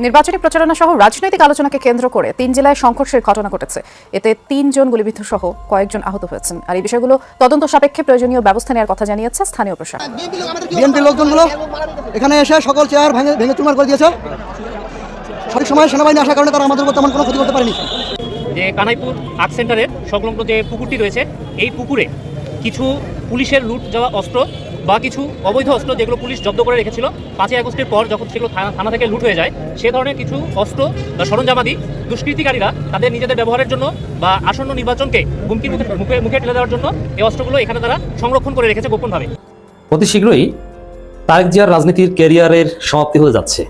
নির্বাচনী প্রচারণা সহ রাজনৈতিক আলোচনাকে কেন্দ্র করে ৩ জেলায় সংঘর্ষের ঘটনা ঘটেছে। এতে ৩ জন গুলিবিদ্ধ সহ কয়েকজন আহত হয়েছেন। আর এই বিষয়গুলো তদন্ত সাপেক্ষে প্রয়োজনীয় ব্যবস্থা নেওয়ার কথা জানিয়েছে স্থানীয় প্রশাসন। বিএনপির লোকজনগুলো এখানে এসে সকল চেয়ার ভেঙে চুরমার করে দিয়েছে। সঠিক সময় সেনাবাহিনী আসার কারণে তারা আমাদের উপর তেমন কোনো ক্ষতি করতে পারেনি। যে কানাইপুর আর্ট সেন্টারের সংলগ্ন যে পুকুরটি রয়েছে, এই পুকুরে কিছু পুলিশের লুট যাওয়া অস্ত্র বা কিছু অবৈধ অস্ত্র যেগুলো পুলিশ জব্দ করে রেখেছিল ৫ই আগস্টের পর যখন সেগুলো থানা থেকে লুট হয়ে যায়, সে ধরনের কিছু অস্ত্র বা সরঞ্জামাদি দুষ্কৃতিকারীরা তাদের নিজেদের ব্যবহারের জন্য বা আসন্ন নির্বাচনকে হুমকির মুখে ঠেলে দেওয়ার জন্য এই অস্ত্রগুলো এখানে তারা সংরক্ষণ করে রেখেছে গোপনভাবে। অতি শীঘ্রই তারেক জিয়ার রাজনীতির ক্যারিয়ারের সমাপ্তি হয়ে যাচ্ছে।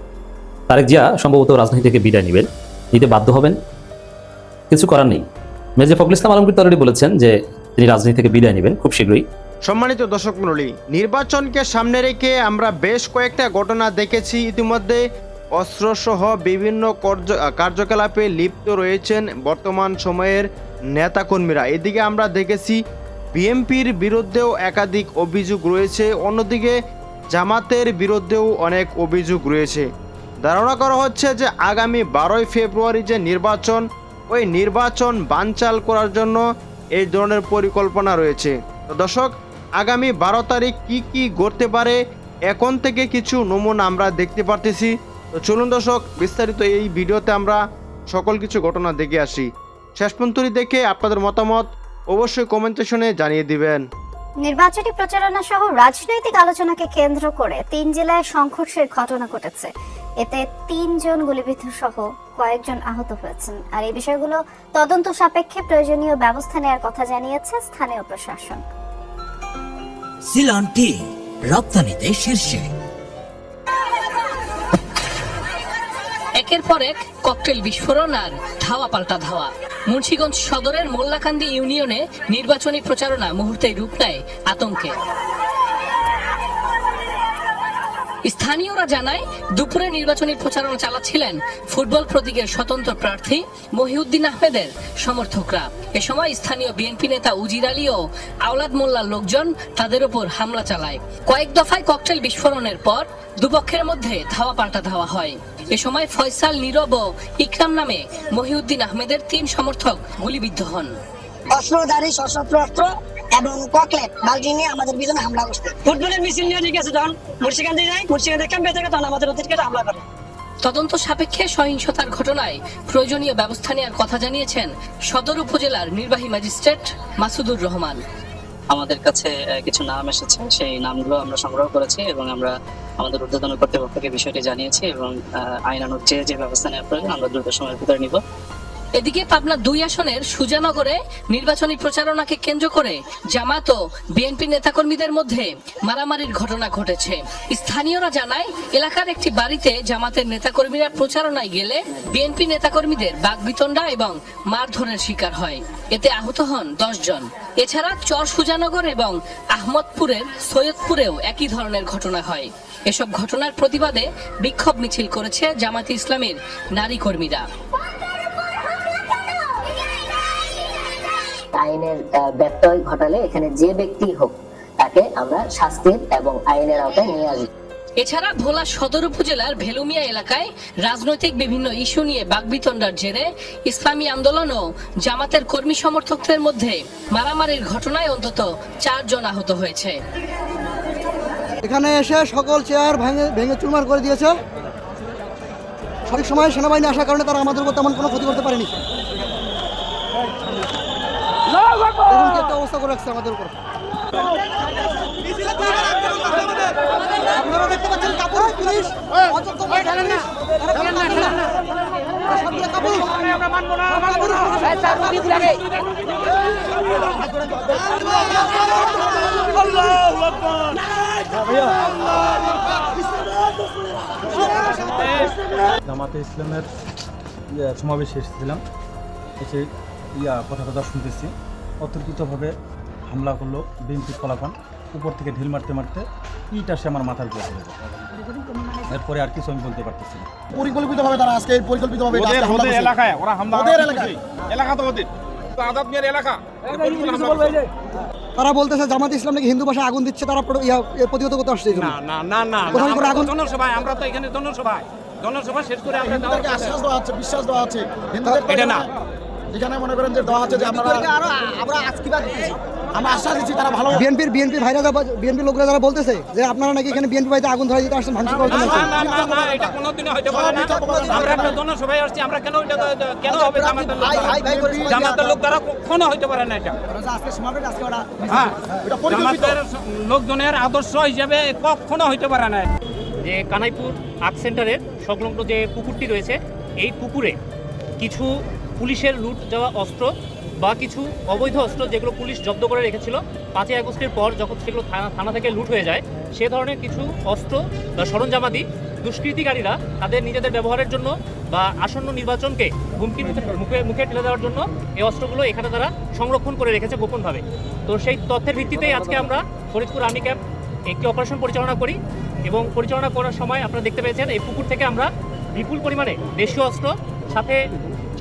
তারেক জিয়া সম্ভবত রাজনীতি থেকে বিদায় নিতে বাধ্য হবেন। কিছু করার নেই। মির্জা ফখরুল ইসলাম আলমগীর অলরেডি বলেছেন যে তিনি রাজনীতি থেকে বিদায় নেবেন খুব শীঘ্রই। সম্মানিত দর্শক মণ্ডলী, নির্বাচনকে সামনে রেখে আমরা বেশ কয়েকটা ঘটনা দেখেছি। ইতিমধ্যে অস্ত্রসহ বিভিন্ন কার্যকলাপে লিপ্ত রয়েছেন বর্তমান সময়ের নেতাকর্মীরা। এদিকে আমরা দেখেছি বিএনপির বিরুদ্ধেও একাধিক অভিযোগ রয়েছে, অন্যদিকে জামাতের বিরুদ্ধেও অনেক অভিযোগ রয়েছে। ধারণা করা হচ্ছে যে আগামী 12ই ফেব্রুয়ারি যে নির্বাচন, ওই নির্বাচন বানচাল করার জন্য এই ধরনের পরিকল্পনা রয়েছে। তো দর্শক, আগামী 12 তারিখ কি ঘটতে পারে এখন থেকে কিছু নমুনা আমরা দেখতে পারতেছি। তো চলুন দর্শক, বিস্তারিত এই ভিডিওতে আমরা সকল কিছু ঘটনা দেখে আসি। শেষ পর্যন্ত দেখে আপনাদের মতামত অবশ্যই কমেন্ট সেকশনে জানিয়ে দিবেন। নির্বাচনী প্রচারণা সহ রাজনৈতিক আলোচনাকে কেন্দ্র করে ৩ জেলায় সংঘর্ষের ঘটনা ঘটেছে। এতে ৩ জন গুলিবিদ্ধ সহ কয়েকজন আহত হয়েছেন। আর এই বিষয়গুলো তদন্ত সাপেক্ষে প্রয়োজনীয় ব্যবস্থা নেওয়ার কথা জানিয়েছে স্থানীয় প্রশাসন। সিলন টি রপ্তানিতে শীর্ষে। একের পর এক ককটেল বিস্ফোরণ আর ধাওয়া পাল্টা ধাওয়া। মুন্সিগঞ্জ সদরের মোল্লাকান্দি ইউনিয়নে নির্বাচনী প্রচারণা মুহূর্তেই রূপ নেয় আতঙ্কে। স্থানীয়রা জানায়, দুপুরে নির্বাচনী প্রচারণা চালাচ্ছিলেন ফুটবল প্রতীকের স্বতন্ত্র প্রার্থী মহিউদ্দিন আহমেদের সমর্থকরা। এ সময় স্থানীয় বিএনপি নেতা উজির আলী ও আওলাদ মোল্লার লোকজন তাদের উপর হামলা চালায়। কয়েক দফায় ককটেল বিস্ফোরণের পর দুপক্ষের মধ্যে ধাওয়া পাল্টা ধাওয়া হয়। এ সময় ফয়সাল, নীরব ও ইকরাম নামে মহিউদ্দিন আহমেদের 3 সমর্থক গুলিবিদ্ধ হন। অস্ত্রধারী সশস্ত্র অস্ত্র এবং ককলেট বালতি নিয়ে আমাদের পিছনে হামলা করছে। ফুটবলের মিছিল নিয়ে গেছে, যখন মুর্শিদাবাদে যায়, মুর্শিদাবাদে ক্যাম্পে থেকে তখন আমাদের ওদেরকে হামলা করে। তদন্ত সাপেক্ষে সহিংসতার ঘটনায় প্রয়োজনীয় ব্যবস্থা নেওয়ার কথা জানিয়েছেন সদর উপজেলার নির্বাহী ম্যাজিস্ট্রেট মাসুদুর রহমান। আমাদের কাছে কিছু নাম এসেছে, সেই নামগুলো আমরা সংগ্রহ করেছি এবং আমরা আমাদের ঊর্ধ্বতন কর্তৃপক্ষকে বিষয়টি জানিয়েছি এবং আইনানুগ যে ব্যবস্থা নেওয়ার প্রয়োজন আমরা দ্রুত সময়ের ভিতরে নিব। এদিকে পাবনা 2 আসনের সুজানগরে নির্বাচনী প্রচারণাকে কেন্দ্র করে জামাত ও বিএনপি নেতাকর্মীদের মধ্যে মারামারির ঘটনা ঘটেছে। স্থানীয়রা জানায়, এলাকার একটি বাড়িতে জামাতের নেতাকর্মীরা প্রচারণায় গেলে বিএনপি নেতাকর্মীদের বাকবিতণ্ডা এবং মারধরের শিকার হয়। এতে আহত হন 10 জন। এছাড়া চর সুজানগর এবং আহমদপুরের সৈয়দপুরেও একই ধরনের ঘটনা হয়। এসব ঘটনার প্রতিবাদে বিক্ষোভ মিছিল করেছে জামাতে ইসলামীর নারী কর্মীরা। আইনের ব্যত্যয় ঘটালে এখানে যে ব্যক্তি হোক তাকে আমরা শাস্তির এবং আইনের আওতায় নিয়ে আসব। এছাড়া ভোলা সদর উপজেলার ভেলুমিয়া এলাকায় রাজনৈতিক বিভিন্ন ইস্যু নিয়ে বাকবিতণ্ডার জেরে ইসলামী আন্দোলন ও জামাতের কর্মী সমর্থকদের মধ্যে মারামারির ঘটনায় অন্তত 4 জন আহত হয়েছে। এখানে এসে সকল চেয়ার ভেঙে চুরমার করে দিয়েছে। সঠিক সময় সেনাবাহিনী আসার কারণে তারা আমাদের উপর তেমন কোনো ক্ষতি করতে পারেনি। একটা অবস্থা করে রাখছে আমাদের উপর। আপনারা দেখতে পাচ্ছেন কাপুরুষ পুলিশ, জামাতে ইসলামের সমাবেশে এসেছিলাম, এসে কথা শুনতেছি অতর্কিতভাবে হামলা করলো বিএনপির ফলাফল। উপর থেকে ঢিল মারতে মারতে ইট আসে আমার মাথার উপরে। এরপরে আর কিছু আমি বলতে পারতেছি না। পরিকল্পিতভাবে তারা আজকে পরিকল্পিতভাবে এলাকায় ওরা হামলা, ওদের এলাকা তো ওদের আজাদ মিয়ার এলাকা। তারা বলতেছে জামাত ইসলাম নাকি হিন্দু ভাষায় আগুন দিচ্ছে, তারা প্রতিহত করতে আসছে। না না না না, জনসভায় আমরা তো এখানে জনসভায় জনসভা শেষ করে আমরা আশ্বাস দেওয়া হচ্ছে, বিশ্বাস দেওয়া হচ্ছে এটা না, এখানে মনে করেন যে দেওয়া হচ্ছে যে আমরা আজকিবাদ দিচ্ছি, আমরা আশ্বাস দিচ্ছি তারা ভালো। বিএনপি ভাইরা বিএনপি লোকরা যারা বলতেছে যে আপনারা নাকি এখানে বিএনপি ভাইতে আগুন ধরাই দিতে আসছেন, ভাঙচুর করতে না না না না, এটা কোনোদিনও হতে পারে না। আমরা একটা জনসভায় আসছি, আমরা কেন এটা কেন হবে জামাতের লোক? জামাতের লোক দ্বারা কখনো হতে পারে না এটা। হ্যাঁ, জামাতের লোকজনের আদর্শ হিসেবে কখনো হইতে পারে না। যে কানাইপুর আর্ট সেন্টারের সংলগ্ন যে পুকুরটি রয়েছে, এই পুকুরে কিছু পুলিশের লুট যাওয়া অস্ত্র বা কিছু অবৈধ অস্ত্র যেগুলো পুলিশ জব্দ করে রেখেছিল 5ই আগস্টের পর যখন সেগুলো থানা থেকে লুট হয়ে যায়, সে ধরনের কিছু অস্ত্র বা সরঞ্জামাদি দুষ্কৃতিকারীরা তাদের নিজেদের ব্যবহারের জন্য বা আসন্ন নির্বাচনকে হুমকির মুখে ঠেলে দেওয়ার জন্য এই অস্ত্রগুলো এখানে তারা সংরক্ষণ করে রেখেছে গোপনভাবে। তো সেই তথ্যের ভিত্তিতেই আজকে আমরা ফরিদপুর আর্মি ক্যাম্প একটি অপারেশন পরিচালনা করি এবং পরিচালনা করার সময় আপনারা দেখতে পেয়েছেন এই পুকুর থেকে আমরা বিপুল পরিমাণে দেশীয় অস্ত্র, সাথে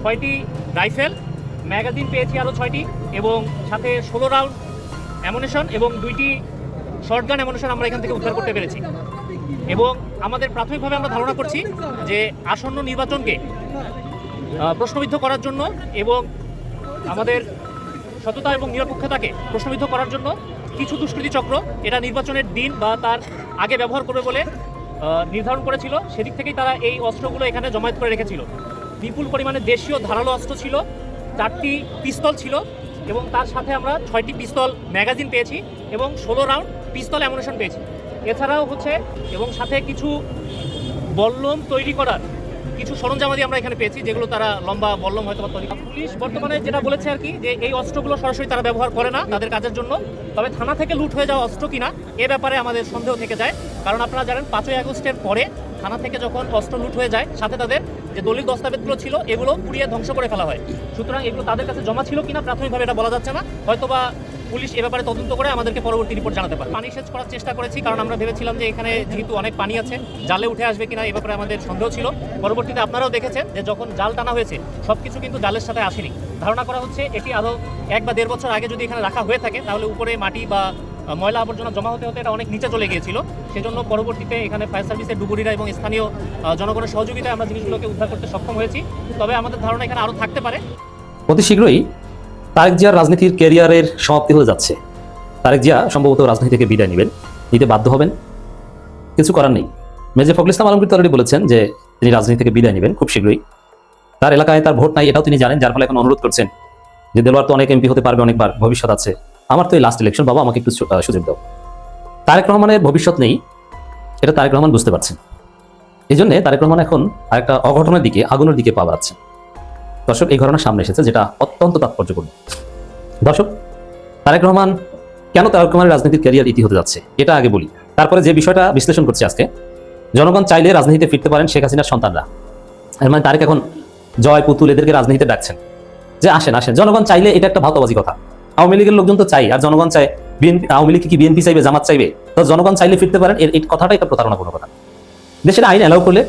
6টি রাইফেল, ম্যাগাজিন পেয়েছি আরও 6টি, এবং সাথে 16 রাউন্ড অ্যামুনিশন এবং 2টি শর্টগান অ্যামুনিশন আমরা এখান থেকে উদ্ধার করতে পেরেছি। এবং আমাদের প্রাথমিকভাবে আমরা ধারণা করছি যে আসন্ন নির্বাচনকে প্রশ্নবিদ্ধ করার জন্য এবং আমাদের সততা এবং নিরপেক্ষতাকে প্রশ্নবিদ্ধ করার জন্য কিছু দুষ্কৃতী চক্র এটা নির্বাচনের দিন বা তার আগে ব্যবহার করবে বলে নির্ধারণ করেছিল। সেদিক থেকেই তারা এই অস্ত্রগুলো এখানে জমায়েত করে রেখেছিল। বিপুল পরিমাণে দেশীয় ধারালো অস্ত্র ছিল, 4টি পিস্তল ছিল এবং তার সাথে আমরা 6টি পিস্তল ম্যাগাজিন পেয়েছি এবং 16 রাউন্ড পিস্তল অ্যামুনিশন পেয়েছি। এছাড়াও হচ্ছে এবং সাথে কিছু বল্লম তৈরি করার কিছু সরঞ্জামাদি আমরা এখানে পেয়েছি, যেগুলো তারা লম্বা বল্লম হয়তো তৈরি। পুলিশ বর্তমানে যেটা বলেছে আর কি, যে এই অস্ত্রগুলো সরাসরি তারা ব্যবহার করে না তাদের কাজের জন্য, তবে থানা থেকে লুট হয়ে যাওয়া অস্ত্র কিনা এ ব্যাপারে আমাদের সন্দেহ থেকে যায়। কারণ আপনারা জানেন 5ই আগস্টের পরে থানা থেকে যখন অস্ত্র লুট হয়ে যায়, সাথে তাদের যে দলিল দস্তাবেজগুলো ছিল এগুলো পুড়িয়ে ধ্বংস করে ফেলা হয়। সুতরাং এগুলো তাদের কাছে জমা ছিল কিনা প্রাথমিকভাবে এটা বলা যাচ্ছে না, হয়তোবা পুলিশ এ ব্যাপারে তদন্ত করে আমাদেরকে পরবর্তী রিপোর্ট জানাতে পারে। পানি সেচ করার চেষ্টা করেছি, কারণ আমরা ভেবেছিলাম যে এখানে যেহেতু অনেক পানি আছে জালে উঠে আসবে কিনা এ ব্যাপারে আমাদের সন্দেহ ছিল। পরবর্তীতে আপনারাও দেখেছেন যে যখন জাল টানা হয়েছে সবকিছু কিন্তু জালের সাথে আসেনি। ধারণা করা হচ্ছে এটি আরও 1 বা 1.5 বছর আগে যদি এখানে রাখা হয়ে থাকে তাহলে উপরে মাটি বা ময়লা আবর্জনা জমা হতে হতে এটা অনেক নিচে চলে গিয়েছিল। সেজন্য পরবর্তীতে এখানে ফায়ার সার্ভিসের ডুবুরিরা এবং স্থানীয় জনগণের সহযোগিতায় আমরা জিনিসগুলোকে উদ্ধার করতে সক্ষম হয়েছি। তবে আমাদের ধারণা এখানে আরও থাকতে পারে। অতি শীঘ্রই তারেক জিয়ার রাজনীতির ক্যারিয়ারের সমাপ্তি হয়ে যাচ্ছে। তারেক জিয়া সম্ভবত রাজনীতি থেকে বিদায় নিতে বাধ্য হবেন, কিছু করার নেই। মির্জা ফখরুল ইসলাম আলমগীর অলরেডি বলেছেন যে তিনি রাজনীতি থেকে বিদায় নেবেন খুব শীঘ্রই। তার এলাকায় তার ভোট নাই এটাও তিনি জানেন, যার ফলে এখন অনুরোধ করছেন যে দেলোয়ার তো অনেক এমপি হতে পারবে, অনেকবার ভবিষ্যৎ আছে, আমার তো এই লাস্ট ইলেকশন, বাবা আমাকে একটু সুযোগ দাও। তারেক রহমানের ভবিষ্যৎ নেই, এটা তারেক রহমান বুঝতে পারছেন। এই জন্য তারেক রহমান এখন আরেকটা অঘটনের দিকে, আগুনের দিকে পা বাড়াচ্ছেন। দর্শক, এই ঘটনা সামনে এসেছে যেটা অত্যন্ত তাৎপর্যপূর্ণ। দর্শক, তারেক রহমান কেন তারেক রহমানের রাজনীতির ক্যারিয়ার ইতি হতে যাচ্ছে এটা আগে বলি, তারপরে যে বিষয়টা বিশ্লেষণ করছি আজকে। জনগণ চাইলে রাজনীতিতে ফিরতে পারেন শেখ হাসিনার সন্তানরা। এর মানে তারেক এখন জয়, পুতুল এদেরকে রাজনীতিতে ডাকছেন যে আসেন আসেন, জনগণ চাইলে এটা একটা ভাওতাবাজি কথা। আওয়ামী লীগের লোকজন তো চাই, আর জনগণ চায় বিএনপি। আওয়ামী লীগ কি বিএনপি চাইবে, জামাত চাইবে? তো জনগণ চাইলে ফিরতে পারেন, এই কথাটা একটা প্রতারণাপূর্ণ কথা। দেশের আইন অ্যালাউ করলে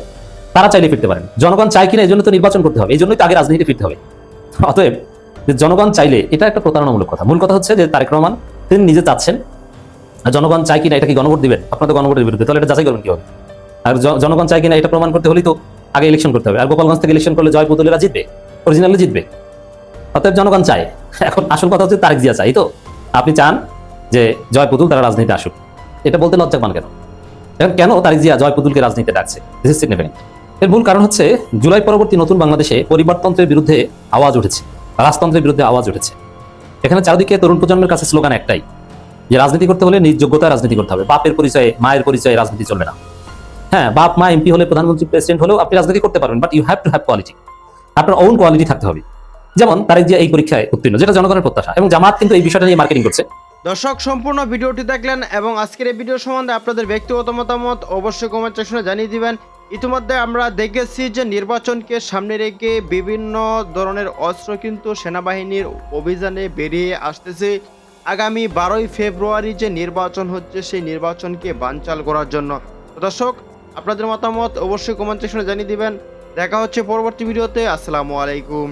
তারা চাইলে ফিরতে পারেন। জনগণ চায় কিনা এই জন্য তো নির্বাচন করতে হবে, এই জন্যই তো আগে রাজনীতিতে ফিরতে হবে। অতএব যে জনগণ চাইলে এটা একটা প্রতারণামূলক কথা। মূল কথা হচ্ছে যে তারেক রহমান তিনি নিজে চাচ্ছেন, আর জনগণ চায় কিনা এটা কি গণভোট দিবেন? আপনাদের গণভোটের বিরুদ্ধে, তাহলে এটা যাচাই করবেন কি হবে? আর জনগণ চায় কিনা এটা প্রমাণ করতে হলেই তো আগে ইলেকশন করতে হবে। আর গোপালগঞ্জ থেকে ইলেকশন করলে জয় পুতুলেরা জিতবে, অরিজিনালি জিতবে। অতএব জনগণ চায়। এখন আসল কথা হচ্ছে তারেক জিয়া চাই। তো আপনি চান যে জয় পুতুল তারা রাজনীতিতে আসুক, এটা বলতে লজ্জা পান কেন? এখন কেন তারেক জিয়া জয় পুতুলকে রাজনীতিতে ডাকছে? This is significant. এর মূল কারণ হচ্ছে জুলাই পরবর্তী নতুন বাংলাদেশে পরিবারতন্ত্রের বিরুদ্ধে আওয়াজ উঠেছে, রাজতন্ত্রের বিরুদ্ধে আওয়াজ উঠেছে। এখানে চারদিকে তরুণ প্রজন্মের কাছে স্লোগান একটাই, যে রাজনীতি করতে হলে নিজ যোগ্যতায় রাজনীতি করতে হবে, বাপের পরিচয়ে, মায়ের পরিচয়ে রাজনীতি চলবে না। হ্যাঁ, বাপ মা এমপি হলে, প্রধানমন্ত্রী, প্রেসিডেন্ট হলেও আপনি রাজনীতি করতে পারবেন, but you have to have quality. আপনার ওন কোয়ালিটি থাকতে হবে। যেমন তারেক জিয়া এই পরীক্ষায় উত্তীর্ণ, যেটা জনগণের প্রত্যাশা, এবং জামাত কিন্তু এই বিষয়টা নিয়ে মার্কেটিং করছে। দর্শক, সম্পূর্ণ ভিডিওটি দেখলেন এবং আজকের এই ভিডিও সম্বন্ধে আপনাদের ব্যক্তিগত মতামত অবশ্যই কমেন্ট সেকশনে জানিয়ে দিবেন। ইতিমধ্যে আমরা দেখেছি যে নির্বাচনকে সামনে রেখে বিভিন্ন ধরনের অস্ত্র কিন্তু সেনাবাহিনীর অভিযানে বেরিয়ে আসতেছে। আগামী 12ই ফেব্রুয়ারি যে নির্বাচন হচ্ছে সেই নির্বাচনকে বানচাল করার জন্য। দর্শক, আপনাদের মতামত অবশ্যই কমেন্ট সেকশনে জানিয়ে দিবেন। দেখা হচ্ছে পরবর্তী ভিডিওতে। আসসালামু আলাইকুম।